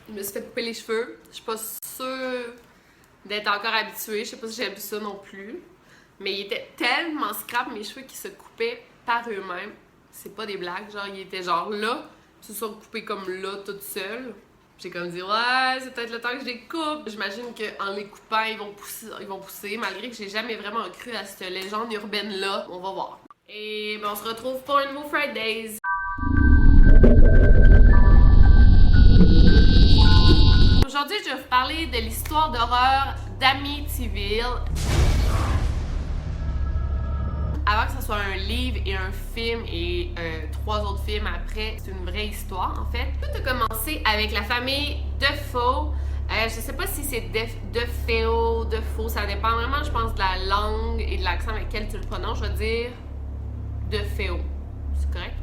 Je me suis fait couper les cheveux. Je suis pas sûre d'être encore habituée. Je sais pas si j'aime ça non plus. Mais il était tellement scrap, mes cheveux, qui se coupaient par eux-mêmes. C'est pas des blagues. Genre, ils étaient genre là. Ils se sont coupés comme là, toutes seules. J'ai comme dit, ouais, c'est peut-être le temps que je les coupe. J'imagine qu'en les coupant, ils vont pousser, malgré que j'ai jamais vraiment cru à cette légende urbaine-là. On va voir. Et ben, on se retrouve pour un nouveau Fridays. Aujourd'hui, je vais vous parler de l'histoire d'horreur d'Amityville. Avant que ce soit un livre et un film et 3 autres films après, c'est une vraie histoire en fait. Tout a commencé avec la famille Defoe. Je sais pas si c'est Defoe, ça dépend vraiment, je pense, de la langue et de l'accent avec lequel tu le prononces. Je vais dire Defoe, c'est correct?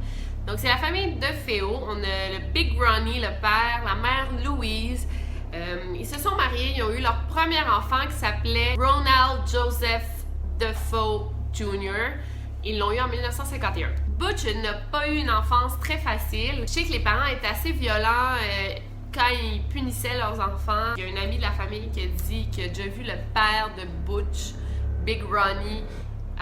Donc c'est la famille Defoe. On a le Big Ronnie, le père, la mère Louise. Ils se sont mariés, ils ont eu leur premier enfant qui s'appelait Ronald Joseph Defoe Jr. Ils l'ont eu en 1951. Butch n'a pas eu une enfance très facile. Je sais que les parents étaient assez violents quand ils punissaient leurs enfants. Il y a une amie de la famille qui a dit qu'il a déjà vu le père de Butch, Big Ronnie,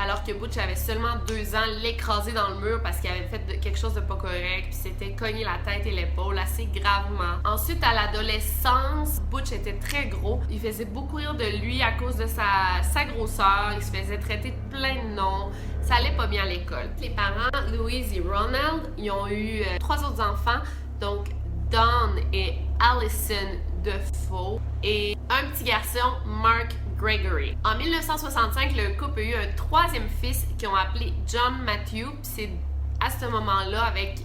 alors que Butch avait seulement 2 ans, l'écraser dans le mur parce qu'il avait fait quelque chose de pas correct, puis s'était cogné la tête et l'épaule assez gravement. Ensuite, à l'adolescence, Butch était très gros. Il faisait beaucoup rire de lui à cause de sa grosseur. Il se faisait traiter de plein de noms. Ça allait pas bien à l'école. Les parents, Louise et Ronald, ils ont eu 3 autres enfants, donc Dawn et Allison Defoe, et un petit garçon, Mark Gregory. En 1965, le couple a eu un 3e fils qu'ils ont appelé John Matthew. Puis c'est à ce moment-là, avec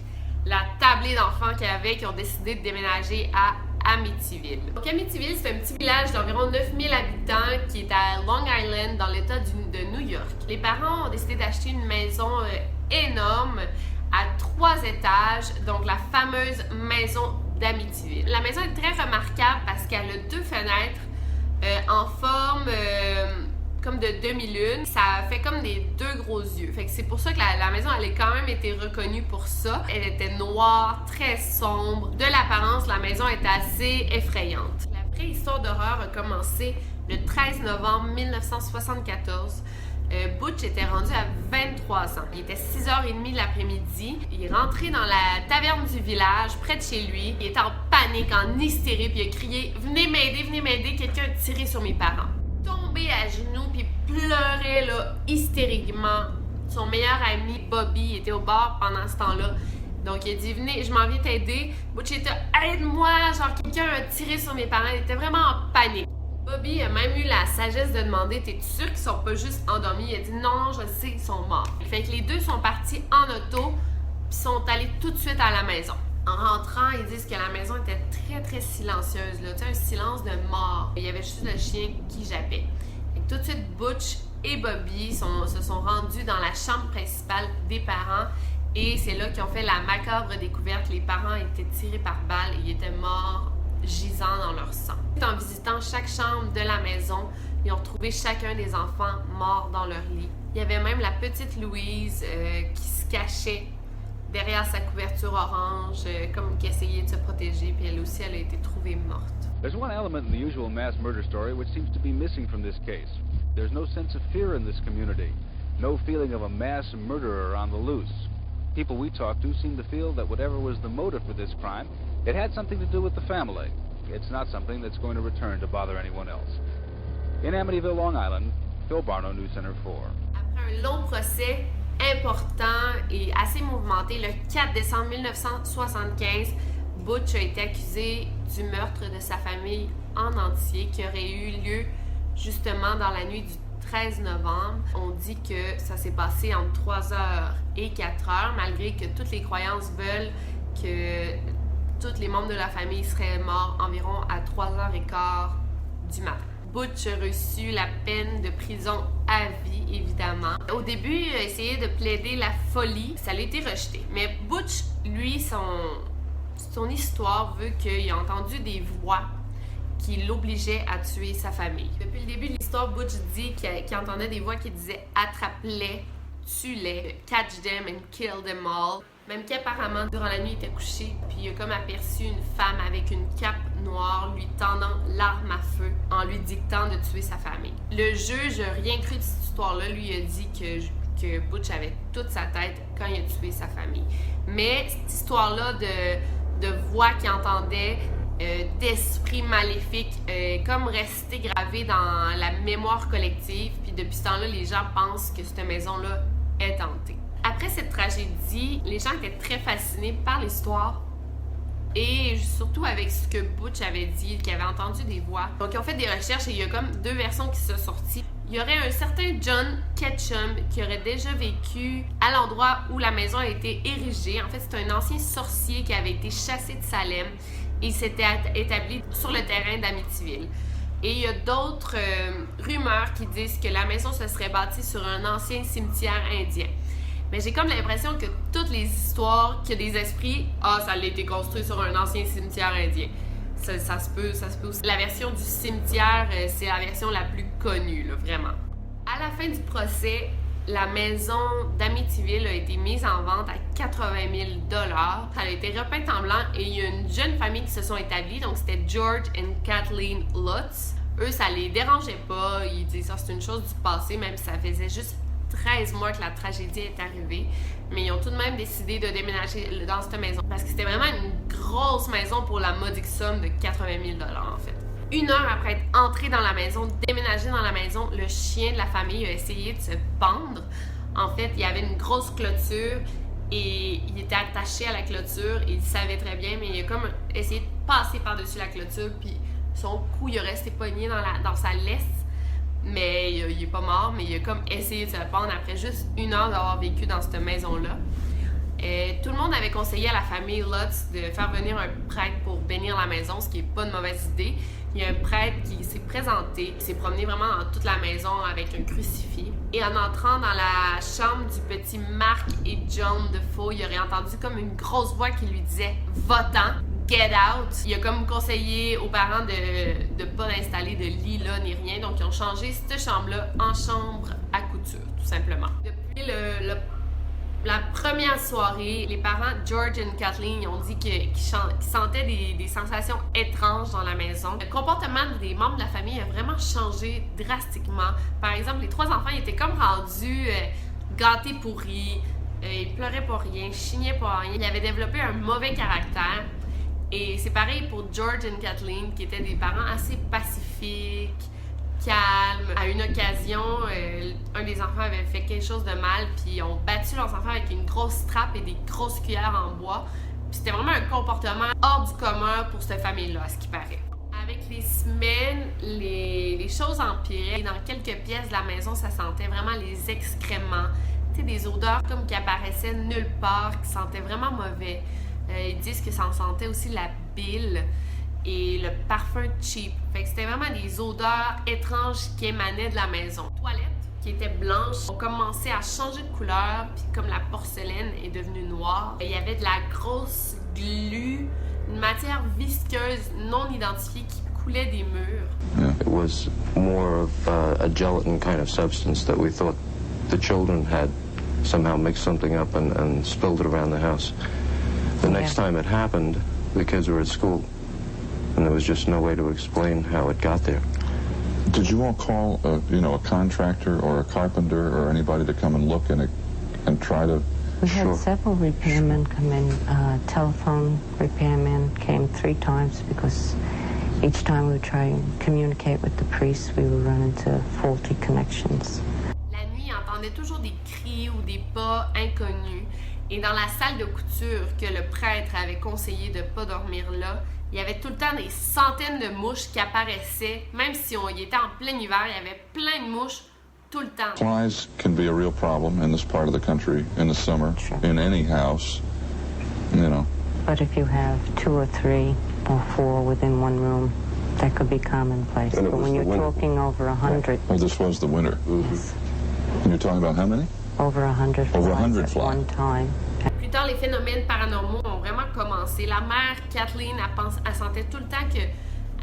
la tablée d'enfants qu'il y avait, qu'ils ont décidé de déménager à Amityville. Donc Amityville, c'est un petit village d'environ 9000 habitants qui est à Long Island, dans l'État de New York. Les parents ont décidé d'acheter une maison énorme à 3 étages, donc la fameuse maison d'Amityville. La maison est très remarquable parce qu'elle a 2 fenêtres en forme comme de demi-lune. Ça fait comme des 2 gros yeux. Fait que c'est pour ça que la maison, elle a quand même été reconnue pour ça. Elle était noire, très sombre. De l'apparence, la maison était assez effrayante. La vraie histoire d'horreur a commencé le 13 novembre 1974. Butch était rendu à 23 ans. Il était 6h30 de l'après-midi. Il est rentré dans la taverne du village, près de chez lui. Il était en panique, en hystérie, puis il a crié « Venez m'aider, quelqu'un a tiré sur mes parents. » Tombé à genoux, puis pleurait là, hystériquement. Son meilleur ami, Bobby, était au bar pendant ce temps-là. Donc il a dit « Venez, je m'en viens t'aider. » Butch était « Aide-moi, genre quelqu'un a tiré sur mes parents. » Il était vraiment en panique. Bobby a même eu la sagesse de demander « T'es sûr qu'ils sont pas juste endormis? » Il a dit « Non, je sais, ils sont morts. » Fait que les deux sont partis en auto puis sont allés tout de suite à la maison. En rentrant, ils disent que la maison était très très silencieuse, là, tu sais, un silence de mort. Il y avait juste le chien qui jappait. Fait que tout de suite, Butch et Bobby se sont rendus dans la chambre principale des parents et c'est là qu'ils ont fait la macabre découverte. Les parents étaient tirés par balle et ils étaient morts gisant dans leur sang. En visitant chaque chambre de la maison, ils ont retrouvé chacun des enfants morts dans leur lit. Il y avait même la petite Louise qui se cachait derrière sa couverture orange, comme qui essayait de se protéger, puis elle aussi, elle a été trouvée morte. There's one element in the usual mass murder story which seems to be missing from this case. There's no sense of fear in this community, no feeling of a mass murderer on the loose. People we talk to seem to feel that whatever was the motive for this crime, it had something to do with the family. It's not something that's going to return to bother anyone else. In Amityville, Long Island, Phil Barno, News Center 4. Après un long procès important et assez mouvementé, le 4 décembre 1975, Butch a été accusé du meurtre de sa famille en entier qui aurait eu lieu justement dans la nuit du 13 novembre. On dit que ça s'est passé entre 3h et 4h, malgré que toutes les croyances veulent que tous les membres de la famille seraient morts environ à 3h15 du matin. Butch a reçu la peine de prison à vie, évidemment. Au début, il a essayé de plaider la folie. Ça a été rejeté. Mais Butch, lui, son histoire veut qu'il a entendu des voix qui l'obligeaient à tuer sa famille. Depuis le début de l'histoire, Butch dit qu'il entendait des voix qui disaient « attrape-les, tue-les, catch them and kill them all ». Même qu'apparemment, durant la nuit, il était couché, puis il a comme aperçu une femme avec une cape noire noir, lui tendant l'arme à feu en lui dictant de tuer sa famille. Le juge n'a rien cru de cette histoire-là. Lui, il a dit que Butch avait toute sa tête quand il a tué sa famille. Mais cette histoire-là de voix qu'il entendait, d'esprit maléfique, comme resté gravé dans la mémoire collective. Puis depuis ce temps-là, les gens pensent que cette maison-là est hantée. Après cette tragédie, les gens étaient très fascinés par l'histoire et surtout avec ce que Butch avait dit, qu'il avait entendu des voix. Donc ils ont fait des recherches et il y a comme 2 versions qui sont sorties. Il y aurait un certain John Ketchum qui aurait déjà vécu à l'endroit où la maison a été érigée. En fait, c'est un ancien sorcier qui avait été chassé de Salem et il s'était établi sur le terrain d'Amityville. Et il y a d'autres rumeurs qui disent que la maison se serait bâtie sur un ancien cimetière indien. Mais j'ai comme l'impression que toutes les histoires qu'il y a des esprits, ça a été construit sur un ancien cimetière indien. Ça se peut aussi. La version du cimetière, c'est la version la plus connue, là, vraiment. À la fin du procès, la maison d'Amityville a été mise en vente à 80 000 $. Elle a été repeinte en blanc et il y a une jeune famille qui se sont établis. Donc, c'était George et Kathleen Lutz. Eux, ça les dérangeait pas. Ils disaient ça, c'est une chose du passé, même si ça faisait juste 13 mois que la tragédie est arrivée. Mais ils ont tout de même décidé de déménager dans cette maison. Parce que c'était vraiment une grosse maison pour la modique somme de 80 000 $ en fait. 1 heure après être entré dans la maison, déménagé dans la maison, le chien de la famille a essayé de se pendre. En fait, il y avait une grosse clôture et il était attaché à la clôture et il savait très bien, mais il a comme essayé de passer par-dessus la clôture puis son cou, il a resté pogné dans sa laisse. Mais il est pas mort, mais il a comme essayé de se pendre après juste 1 heure d'avoir vécu dans cette maison-là. Tout le monde avait conseillé à la famille Lutz de faire venir un prêtre pour bénir la maison, ce qui n'est pas une mauvaise idée. Il y a un prêtre qui s'est présenté, qui s'est promené vraiment dans toute la maison avec un crucifix. Et en entrant dans la chambre du petit Mark et John Defoe, il aurait entendu comme une grosse voix qui lui disait « Va-t'en ». Get out! Il a comme conseillé aux parents de ne pas installer de lit là ni rien, donc ils ont changé cette chambre-là en chambre à couture, tout simplement. Depuis la première soirée, les parents George et Kathleen ont dit qu'ils sentaient des sensations étranges dans la maison. Le comportement des membres de la famille a vraiment changé drastiquement. Par exemple, les 3 enfants étaient comme rendus gâtés pourris, ils pleuraient pour rien, chignaient pour rien. Ils avaient développé un mauvais caractère. Et c'est pareil pour George et Kathleen, qui étaient des parents assez pacifiques, calmes. À une occasion, un des enfants avait fait quelque chose de mal, puis ils ont battu leurs enfants avec une grosse trappe et des grosses cuillères en bois. Puis c'était vraiment un comportement hors du commun pour cette famille-là, à ce qui paraît. Avec les semaines, les choses empiraient. Et dans quelques pièces de la maison, ça sentait vraiment les excréments. Tu sais, des odeurs comme qui apparaissaient nulle part, qui sentaient vraiment mauvais. Ils disent que ça en sentait aussi la bile et le parfum cheap. Fait que c'était vraiment des odeurs étranges qui émanaient de la maison. Les toilettes, qui étaient blanches, ont commencé à changer de couleur, puis comme la porcelaine est devenue noire, il y avait de la grosse glu, une matière visqueuse non identifiée qui coulait des murs. Yeah. It was more of a gelatin kind of substance that we thought the children had somehow mixed something up and spilled it around the house. The next time it happened, the kids were at school, and there was just no way to explain how it got there. Did you all call, a contractor or a carpenter or anybody to come and look and try to? We had several repairmen come in. Telephone repairman came 3 times because each time we would try and communicate with the priest, we would run into faulty connections. La nuit, il entendait toujours des cris ou des pas inconnus. Et dans la salle de couture que le prêtre avait conseillé de ne pas dormir là, il y avait tout le temps des centaines de mouches qui apparaissaient. Même si on y était en plein hiver, il y avait plein de mouches tout le temps. Flies can be a real problem in this part of the country in the summer, in any house, But if you have 2 or 3 or 4 within one room, that could be commonplace. But when you're talking over 100... Well, this was the winter. Yes. And you're talking about how many? Over 100 flies. Over 100 flies. At one time. Plus tard, les phénomènes paranormaux ont vraiment commencé. La mère, Kathleen, elle sentait tout le temps qu'elle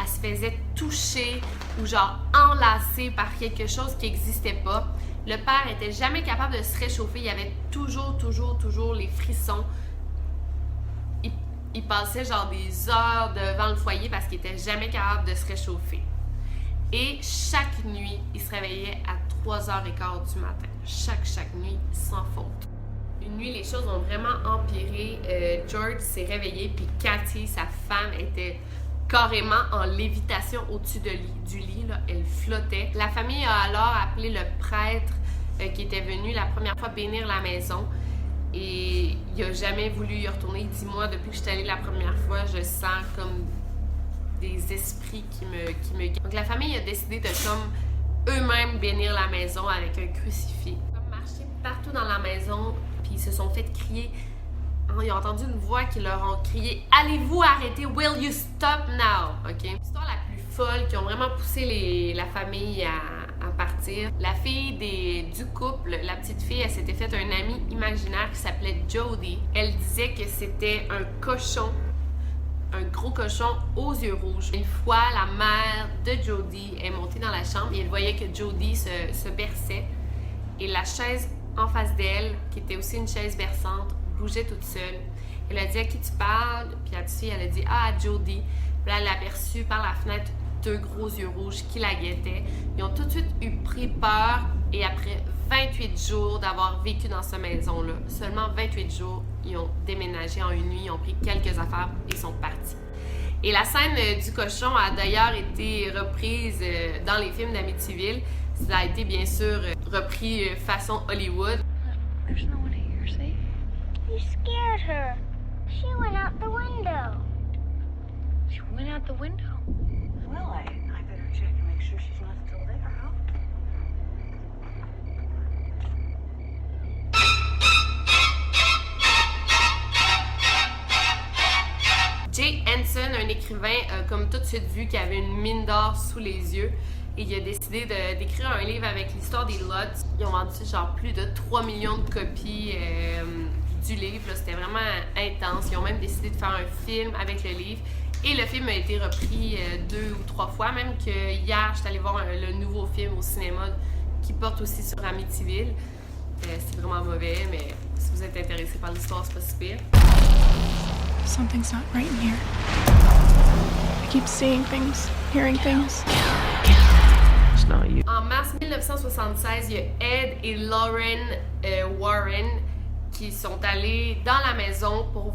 se faisait toucher ou genre enlacée par quelque chose qui n'existait pas. Le père était jamais capable de se réchauffer. Il y avait toujours les frissons. il passait genre des heures devant le foyer parce qu'il était jamais capable de se réchauffer. Et chaque nuit, il se réveillait à 3h15 du matin. Chaque nuit, sans faute. Une nuit, les choses ont vraiment empiré. George s'est réveillé, puis Kathy, sa femme, était carrément en lévitation au-dessus du lit. Là. Elle flottait. La famille a alors appelé le prêtre qui était venu la première fois bénir la maison. Et il n'a jamais voulu y retourner. Il dit, moi, depuis que je suis allée la première fois, je sens comme des esprits qui me... Donc la famille a décidé de comme eux-mêmes bénir la maison avec un crucifix. Ils ont marché partout dans la maison, puis ils se sont fait crier. Ils ont entendu une voix qui leur a crié « Allez-vous arrêter? Will you stop now? » OK? L'histoire la plus folle qui ont vraiment poussé la famille à partir. La fille du couple, la petite fille, elle s'était faite un ami imaginaire qui s'appelait Jody. Elle disait que c'était un cochon, un gros cochon aux yeux rouges. Une fois, la mère de Jody est montée dans la chambre et elle voyait que Jody se berçait. Et la chaise en face d'elle, qui était aussi une chaise berçante, bougeait toute seule. Elle a dit « À qui tu parles? » Puis la petite fille, elle a dit « Ah, à Jody. » Puis là, elle l'a aperçue par la fenêtre 2 gros yeux rouges qui la guettaient. Ils ont tout de suite pris peur et après 28 jours d'avoir vécu dans cette maison-là, seulement 28 jours, ils ont déménagé en une nuit, ils ont pris quelques affaires et sont partis. Et la scène du cochon a d'ailleurs été reprise dans les films d'Amityville. Ça a été bien sûr repris façon Hollywood. There's no one here, see? You scared her. She went out the window. She went out the window? Well, I better check and make sure she's not still there, huh? Jay Henson, un écrivain, a comme tout de suite vu qu'il avait une mine d'or sous les yeux et il a décidé d'écrire un livre avec l'histoire des Lutz. Ils ont vendu genre plus de 3 millions de copies du livre. C'était vraiment intense. Ils ont même décidé de faire un film avec le livre. Et le film a été repris 2 ou 3 fois, même que hier, j'étais allée voir le nouveau film au cinéma qui porte aussi sur Amityville. C'est vraiment mauvais, mais si vous êtes intéressé par l'histoire, c'est pas si pire. Something's not right in here. I keep seeing things, hearing things. It's not you. En mars 1976, il y a Ed et Lauren Warren qui sont allés dans la maison pour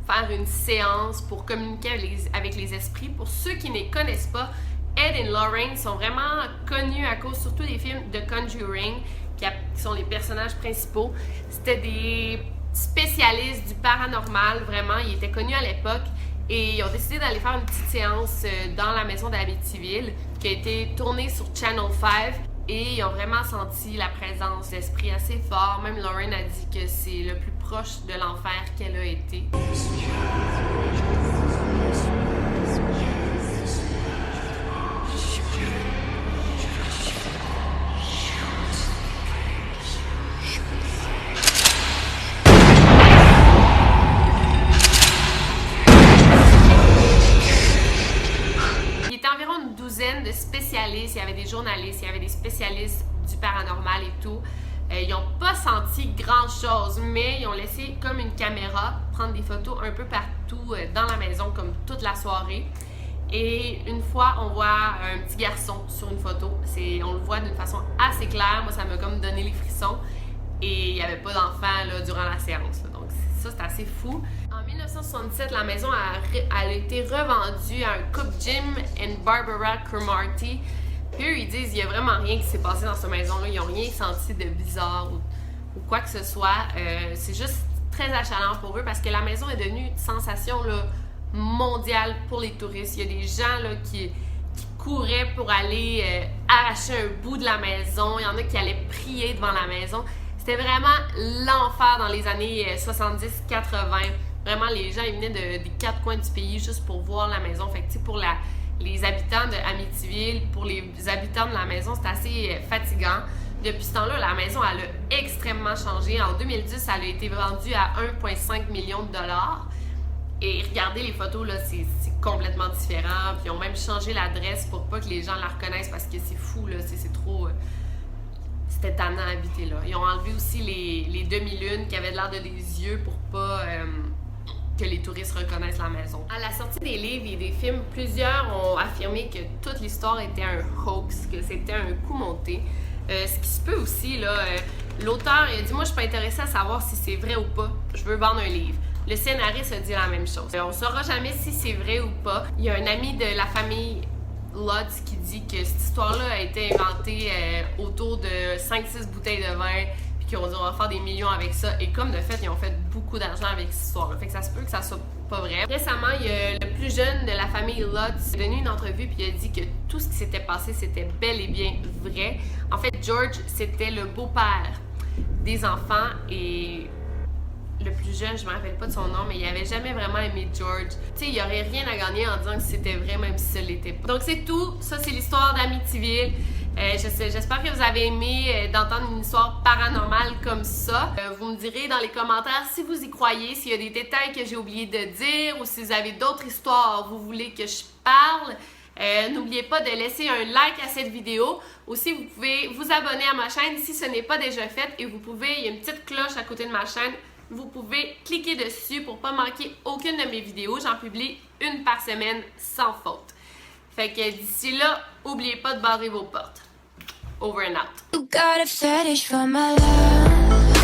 faire une séance pour communiquer avec les esprits. Pour ceux qui ne les connaissent pas, Ed et Lauren sont vraiment connus à cause surtout des films de Conjuring, qui sont les personnages principaux. C'était des spécialistes du paranormal, vraiment. Ils étaient connus à l'époque et ils ont décidé d'aller faire une petite séance dans la maison d'Amityville qui a été tournée sur Channel 5 et ils ont vraiment senti la présence d'esprit assez fort. Même Lauren a dit que c'est le plus proche de l'enfer qu'elle a été. De spécialistes, il y avait des journalistes, il y avait des spécialistes du paranormal et tout. Ils n'ont pas senti grand-chose, mais ils ont laissé comme une caméra prendre des photos un peu partout dans la maison, comme toute la soirée. Et une fois, on voit un petit garçon sur une photo. On le voit d'une façon assez claire. Moi, ça m'a comme donné les frissons. Et il n'y avait pas d'enfant là, durant la séance. Là. Donc ça, c'est assez fou. En 1977, la maison a été revendue à un couple, Jim et Barbara Cromartie. Puis eux, ils disent qu'il n'y a vraiment rien qui s'est passé dans cette maison-là. Ils n'ont rien senti de bizarre ou quoi que ce soit. C'est juste très achalant pour eux parce que la maison est devenue une sensation là, mondiale pour les touristes. Il y a des gens là, qui couraient pour aller arracher un bout de la maison. Il y en a qui allaient prier devant la maison. C'était vraiment l'enfer dans les années 70-80. Vraiment, les gens ils venaient des 4 coins du pays juste pour voir la maison. Fait que, pour les habitants de Amityville, pour les habitants de la maison, c'est assez fatigant. Depuis ce temps-là, la maison elle a extrêmement changé. En 2010, elle a été vendue à 1,5 million de dollars. Et regardez les photos, là, c'est complètement différent. Puis ils ont même changé l'adresse pour pas que les gens la reconnaissent parce que c'est fou, là, c'est trop... C'était tannant à habiter là. Ils ont enlevé aussi les demi-lunes qui avaient l'air de des yeux pour pas que les touristes reconnaissent la maison. À la sortie des livres et des films, plusieurs ont affirmé que toute l'histoire était un hoax, que c'était un coup monté. Ce qui se peut aussi, là, l'auteur a dit « Moi, je suis pas intéressée à savoir si c'est vrai ou pas. Je veux vendre un livre. » Le scénariste a dit la même chose. On saura jamais si c'est vrai ou pas. Il y a un ami de la famille Lutz qui dit que cette histoire-là a été inventée autour de 5-6 bouteilles de vin, puis qu'ils ont dit on va faire des millions avec ça. Et comme de fait, ils ont fait beaucoup d'argent avec cette histoire-là. Fait que ça se peut que ça soit pas vrai. Récemment, il y a le plus jeune de la famille Lutz qui a donné une entrevue puis il a dit que tout ce qui s'était passé, c'était bel et bien vrai. En fait, George, c'était le beau-père des enfants et le plus jeune, je me rappelle pas de son nom, mais il avait jamais vraiment aimé George. Tu sais, il y aurait rien à gagner en disant que c'était vrai, même si ça l'était pas. Donc c'est tout. Ça, c'est l'histoire d'Amityville. J'espère que vous avez aimé d'entendre une histoire paranormale comme ça. Vous me direz dans les commentaires si vous y croyez, s'il y a des détails que j'ai oublié de dire ou si vous avez d'autres histoires vous voulez que je parle. N'oubliez pas de laisser un like à cette vidéo. Aussi, vous pouvez vous abonner à ma chaîne si ce n'est pas déjà fait. Et vous pouvez, il y a une petite cloche à côté de ma chaîne. Vous pouvez cliquer dessus pour ne pas manquer aucune de mes vidéos. J'en publie une par semaine sans faute. Fait que d'ici là, n'oubliez pas de barrer vos portes. Over and out. You got a fetish for my love.